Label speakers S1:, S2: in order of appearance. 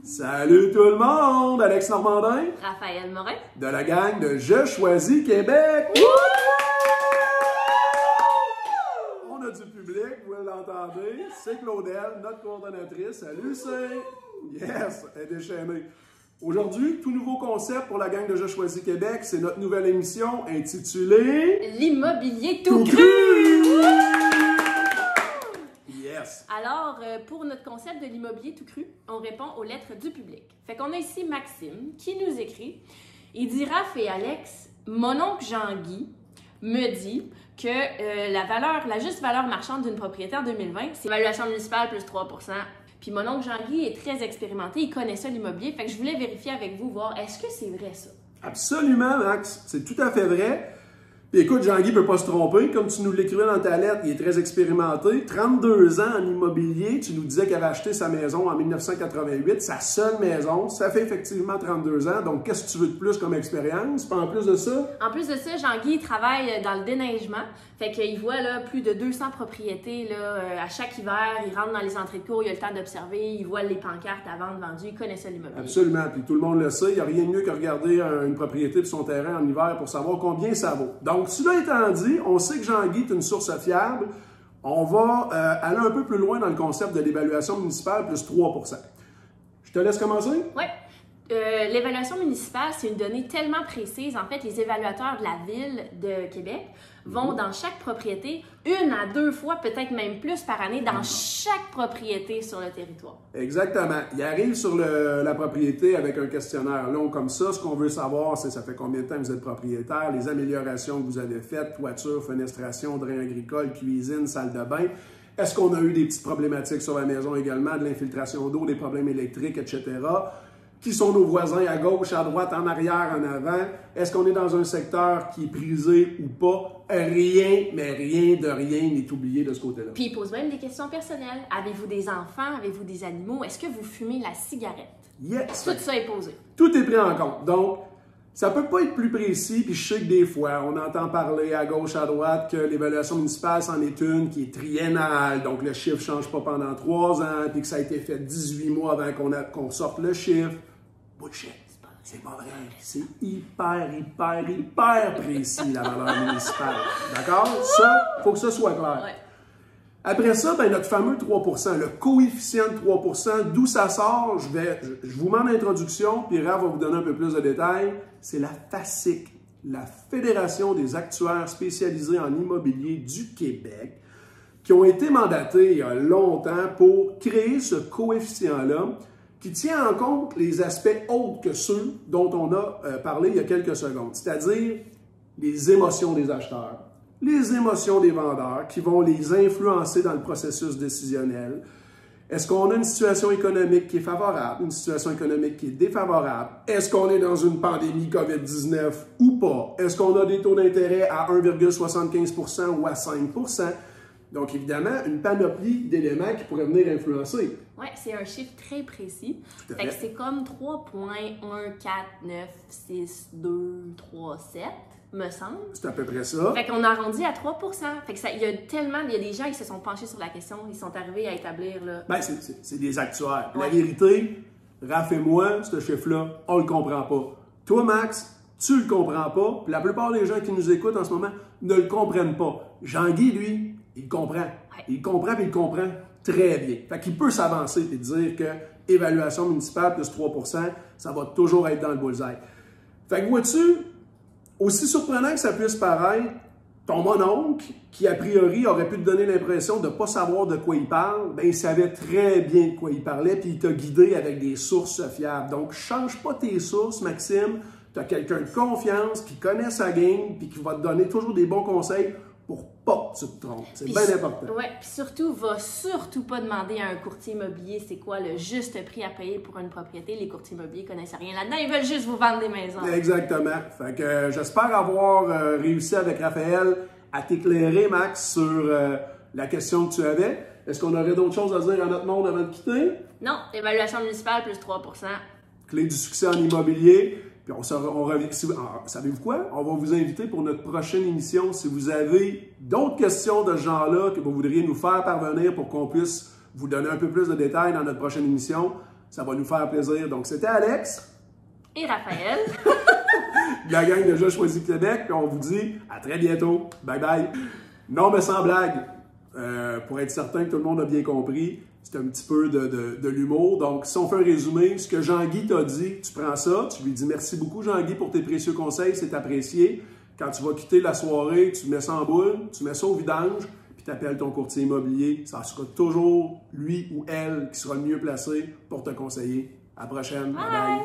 S1: Salut tout le monde! Alex Normandin,
S2: Raphaël Morin,
S1: de la gang de Je choisis Québec! On a du public, vous l'entendez. C'est Claudel, notre coordonnatrice. Salut, c'est... Yes! Elle est déchaînée. Aujourd'hui, tout nouveau concept pour la gang de Je choisis Québec. C'est notre nouvelle émission intitulée...
S2: L'immobilier tout cru!
S1: Yes!
S2: Alors, pour notre concept de l'immobilier tout cru, on répond aux lettres du public. Fait qu'on a ici Maxime qui nous écrit. Il dit: Raph et Alex, mon oncle Jean-Guy me dit que la juste valeur marchande d'une propriété en 2020, c'est l'évaluation municipale plus 3 %. Puis mon oncle Jean-Guy est très expérimenté, il connaît ça l'immobilier. Fait que je voulais vérifier avec vous, voir est-ce que c'est vrai ça?
S1: Absolument, Max. C'est tout à fait vrai. Puis écoute, Jean-Guy ne peut pas se tromper. Comme tu nous l'écrivais dans ta lettre, il est très expérimenté. 32 ans en immobilier. Tu nous disais qu'il avait acheté sa maison en 1988, sa seule maison. Ça fait effectivement 32 ans. Donc, qu'est-ce que tu veux de plus comme expérience? Puis en plus de ça?
S2: En plus de ça, Jean-Guy travaille dans le déneigement. Fait qu'il voit là, plus de 200 propriétés là, à chaque hiver. Il rentre dans les entrées de cours, il a le temps d'observer. Il voit les pancartes à vendre vendues. Il connaît ça l'immobilier.
S1: Absolument. Puis tout le monde le sait. Il n'y a rien de mieux que regarder une propriété de son terrain en hiver pour savoir combien ça vaut. Donc, cela étant dit, on sait que Jean-Guy est une source fiable. On va aller un peu plus loin dans le concept de l'évaluation municipale plus 3 %. Je te laisse commencer?
S2: Oui. L'évaluation municipale, c'est une donnée tellement précise. En fait, les évaluateurs de la Ville de Québec vont dans chaque propriété 1 à 2 fois, peut-être même plus par année, dans chaque propriété sur le territoire.
S1: Exactement. Il arrive sur la propriété avec un questionnaire long comme ça. Ce qu'on veut savoir, c'est ça fait combien de temps vous êtes propriétaire, les améliorations que vous avez faites, toiture, fenestration, drain agricole, cuisine, salle de bain. Est-ce qu'on a eu des petites problématiques sur la maison également, de l'infiltration d'eau, des problèmes électriques, etc.? Qui sont nos voisins à gauche, à droite, en arrière, en avant? Est-ce qu'on est dans un secteur qui est prisé ou pas? Rien, mais rien de rien n'est oublié de ce côté-là.
S2: Puis il pose même des questions personnelles. Avez-vous des enfants? Avez-vous des animaux? Est-ce que vous fumez la cigarette?
S1: Yes!
S2: Tout ça est posé.
S1: Tout est pris en compte. Donc, ça peut pas être plus précis, puis je sais que des fois, on entend parler à gauche, à droite que l'évaluation municipale, c'en est une qui est triennale, donc le chiffre ne change pas pendant 3 ans, puis que ça a été fait 18 mois avant qu'on sorte le chiffre. Bullshit. C'est pas vrai. C'est hyper précis, la valeur municipale. D'accord? Ça, il faut que ça soit clair.
S2: Ouais.
S1: Après ça, ben, notre fameux 3 %, le coefficient de 3 %, d'où ça sort? Je vous mets en introduction, puis Raph va vous donner un peu plus de détails. C'est la FASIC, la Fédération des actuaires spécialisés en immobilier du Québec, qui ont été mandatés il y a longtemps pour créer ce coefficient-là, qui tient en compte les aspects autres que ceux dont on a parlé il y a quelques secondes, c'est-à-dire les émotions des acheteurs, les émotions des vendeurs qui vont les influencer dans le processus décisionnel. Est-ce qu'on a une situation économique qui est favorable, une situation économique qui est défavorable? Est-ce qu'on est dans une pandémie COVID-19 ou pas? Est-ce qu'on a des taux d'intérêt à 1,75 % ou à 5 %? Donc, évidemment, une panoplie d'éléments qui pourraient venir influencer.
S2: Oui, c'est un chiffre très précis. Fait que c'est comme 3,1496237, me semble.
S1: C'est à peu près ça.
S2: Fait qu'on arrondit à 3 %. Fait que il y a des gens qui se sont penchés sur la question, ils sont arrivés à établir là.
S1: Ben, c'est des actuaires.
S2: Ouais.
S1: La vérité, Raph et moi, ce chiffre-là, on le comprend pas. Toi, Max, tu le comprends pas. Puis la plupart des gens qui nous écoutent en ce moment ne le comprennent pas. Jean-Guy, lui, il comprend.
S2: Ouais.
S1: Il comprend, puis il comprend très bien. Fait qu'il peut s'avancer et dire que évaluation municipale plus 3 %, ça va toujours être dans le bullseye. Fait que vois-tu, aussi surprenant que ça puisse paraître, ton mononcle, qui a priori aurait pu te donner l'impression de ne pas savoir de quoi il parle, ben il savait très bien de quoi il parlait, puis il t'a guidé avec des sources fiables. Donc, change pas tes sources, Maxime. Tu as quelqu'un de confiance qui connaît sa game, puis qui va te donner toujours des bons conseils pour pas que tu te trompes. C'est bien important.
S2: Oui, puis surtout, va surtout pas demander à un courtier immobilier c'est quoi le juste prix à payer pour une propriété. Les courtiers immobiliers connaissent rien là-dedans, ils veulent juste vous vendre des maisons.
S1: Exactement. Fait que j'espère avoir réussi avec Raphaël à t'éclairer, Max, sur la question que tu avais. Est-ce qu'on aurait d'autres choses à dire à notre monde avant de quitter?
S2: Non, évaluation municipale plus 3 %.
S1: Clé du succès en immobilier. Puis savez-vous quoi? On va vous inviter pour notre prochaine émission. Si vous avez d'autres questions de ce genre-là que vous voudriez nous faire parvenir pour qu'on puisse vous donner un peu plus de détails dans notre prochaine émission, Ça va nous faire plaisir. Donc, c'était Alex.
S2: Et Raphaël.
S1: La gang de Je choisis Québec. Puis on vous dit à très bientôt. Bye bye. Non, mais sans blague. Pour être certain que tout le monde a bien compris, c'est un petit peu de l'humour. Donc, si on fait un résumé, ce que Jean-Guy t'a dit, tu prends ça, tu lui dis merci beaucoup Jean-Guy pour tes précieux conseils, c'est apprécié. Quand tu vas quitter la soirée, tu mets ça en boule, tu mets ça au vidange, puis tu appelles ton courtier immobilier. Ça sera toujours lui ou elle qui sera le mieux placé pour te conseiller. À la prochaine. Bye bye.